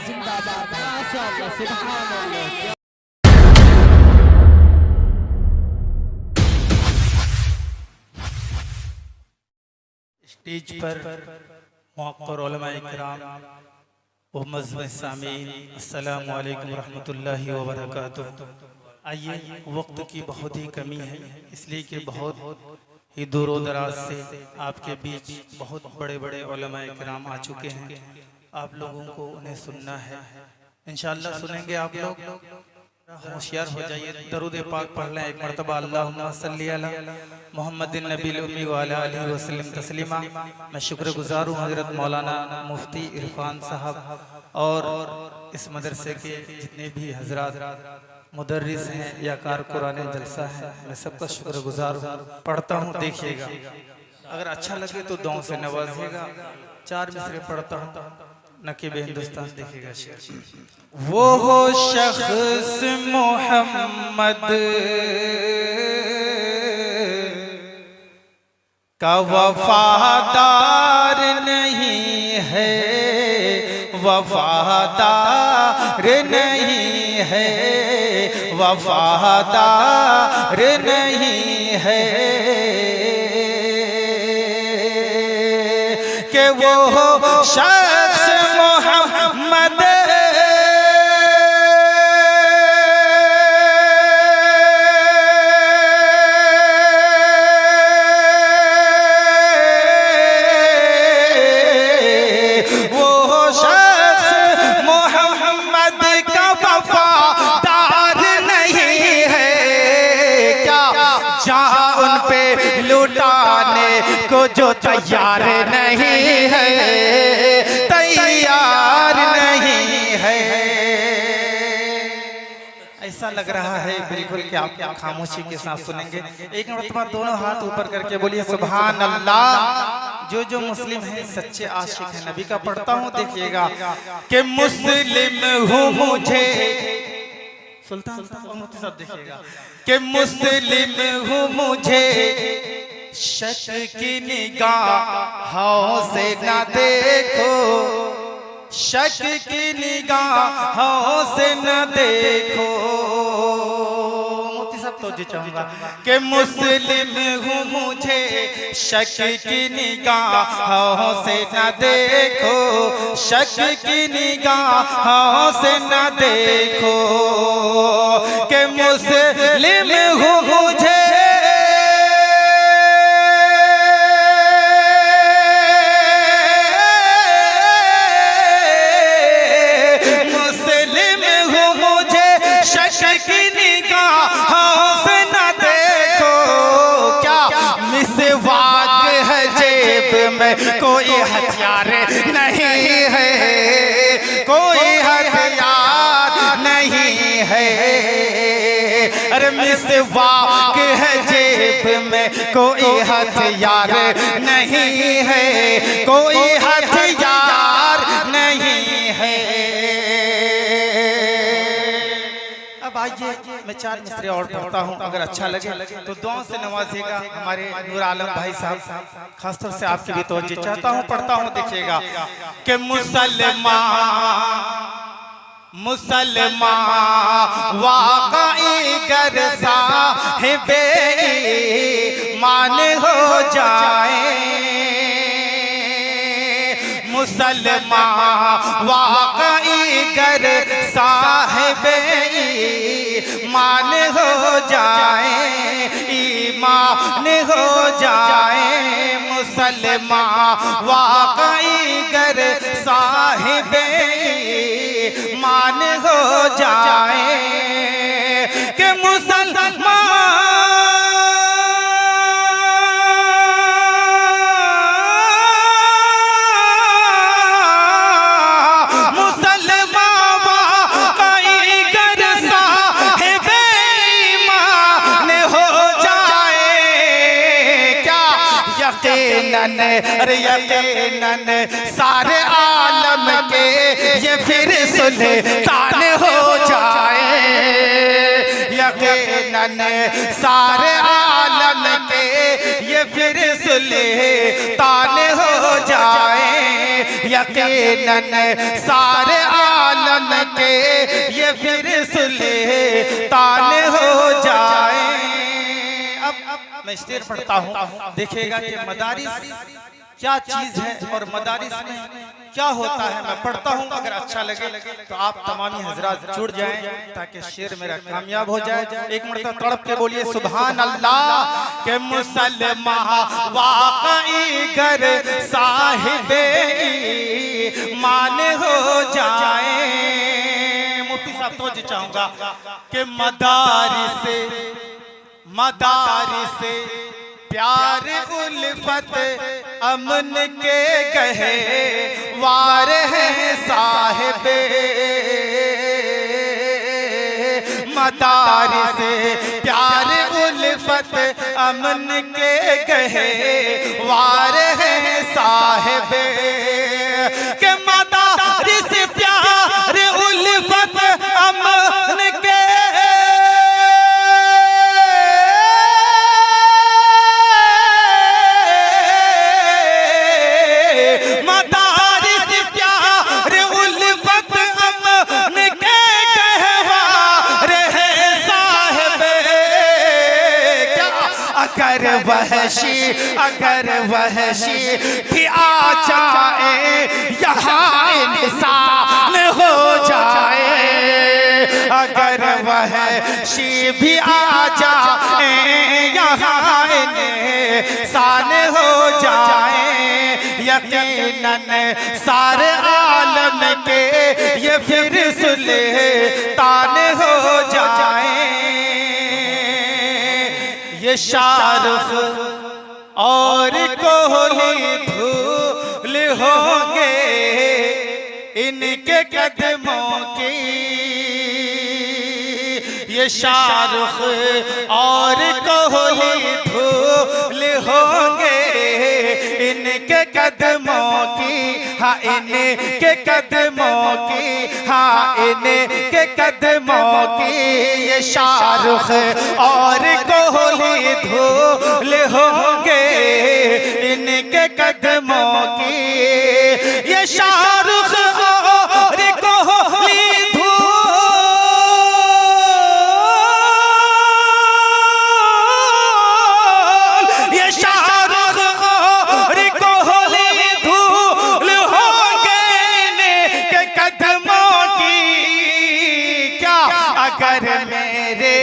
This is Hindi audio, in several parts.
जिंदाबाद माशाअल्लाह सुभान अल्लाह। स्टेज पर मुअक्कर उलमाए किराम व मज़्हब सामीन, अस्सलामु अलैकुम रहमतुल्लाहि व बरकातुहू। आइए, वक्त की बहुत ही कमी है, इसलिए कि बहुत ही दूर दराज से आपके बीच बहुत बड़े बड़े उलमाए किराम आ चुके हैं। आप लोगों को उन्हें सुनना है, इंशाअल्लाह सुनेंगे आप लोग। होशियार हो जाइए, दरूद पाक पढ़ लें एक मरतबा, अल्लाहुम्मा सल्ली अला मुहम्मदिन नबील उम्मी व अला आलिहि वसल्लम तस्लीमा। मैं शुक्रगुजार हूँ हज़रत मौलाना मुफ्ती इरफान साहब और इस मदरसे के जितने भी हजरात मुदर्रिस हैं या कारकुराने जलसा है, मैं सबका शुक्रगुजार हूँ। पढ़ता हूँ, देखिएगा, अगर अच्छा लगे तो दुआओं से नवाजिएगा। 4 मिसरे पढ़ता हूँ, नकीब हिंदुस्तान देखिएगा शेर। वो हो शख्स मोहम्मद का वफादार नहीं है, वफादार नहीं है, वफादार नहीं है, कि वो शख्स मोहम्मद को जो तैयार नहीं है, तैयार नहीं है। ऐसा लग रहा है बिल्कुल कि आप खामोशी के साथ सुनेंगे। एक मरतबा दोनों हाथ ऊपर करके बोलिए सुभान अल्लाह। जो मुस्लिम है, सच्चे आशिक है नबी का, पढ़ता हूँ, देखिएगा कि मुस्लिम हूँ मुझे, सुल्तान साहब देखिएगा, कि मुस्लिम हूँ मुझे शक की निगाहों से न देखो, शक की निगाहों से न देखो। मोती साहब तो जी चाहूंगा कि मुस्लिम हूँ मुझे शक की निगाहों से न देखो, शक की निगाहों से न देखो, कि मुस्लिम हूँ मुझे कोई हथियार नहीं है, कोई हथियार नहीं है। अरे मिसवाक है जेब में, कोई हथियार नहीं है, कोई हथियार नहीं है। अब आइए, मैं 4 मिसरे और पढ़ता हूँ, अगर अच्छा लगे तो दुआओं से नवाजिएगा। हमारे नूर आलम भाई साहब, खासतौर से आपकी भी तवज्जो चाहता हूँ, पढ़ता हूँ, देखिएगा कि मुसलमान वाक़ई गर साहिबे ईमान हो जाए, मुसलमान वाक़ई गर साहिबे ईमान हो जाए, ईमान हो जाए, मुसलमान वाक़ई गर साहिबे ईमान हो जाए, कि मुसलमान अरे यकीनन सारे आलम के ये फिर सुल्तान हो जाए, यकीनन सारे आलम के ये फिर सुल्तान हो जाए, यकीनन सारे आलम के ये फिर सुल्तान हो जाए। अब मैं शेर पढ़ता हूँ, देखिएगा कि मदारिस क्या चीज है और मदारिस में क्या होता है। मैं पढ़ता हूँ, अगर अच्छा लगे तो आप तमामी हजरात जुड़ जाएं ताकि शेर मेरा कामयाब हो जाए। एक मरतबा तड़प के बोलिए सुभान अल्लाह के मुसलमान वाकई गर साहिबे मान हो जाए। मुफ्ती साहब तो जी चाहूंगा कि मदारिस प्यार उल्फत अमन के गहे वार हैं साहिबे। मदारिस प्यार उल्फत अमन के गहे वार हैं साहिबे। के मदारिस प्यार उल्फत अमन के अगर वहशी भी आ जाए यहाँ इंसान हो जाए। अगर वहशी भी आ जाए यहाँ इंसान हो जाए। यकीनन सारे आलम के ये फिर सुल्तान हो जाए। ये शाहरुख और कोहली धूल होंगे इनके कदमों की। ये शाहरुख और कोहली धूल होंगे इनके कदमों की। हाँ इनके कदमों की, हाँ इनके कदमों की। ये शाहरुख और कोहली धूल होंगे इनके कदमों की। ये शाहरुख और कोहली धूल, ये शाहरुख और कोहली धूल होंगे इनके कदमों की। क्या अगर मेरे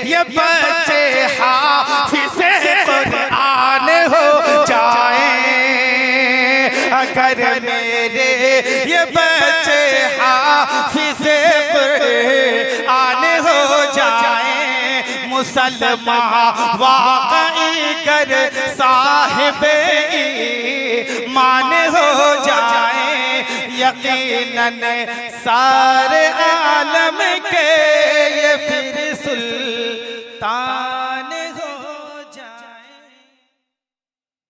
ये बच्चे हाफिज़े कुरान हो जाए। अगर मेरे ये बच्चे हाफिज़े कुरान हो जाए। मुसलमान वाकई गर साहिबे ईमान हो जाए। यकीनन सारे आलम के ये फिर सुल्तान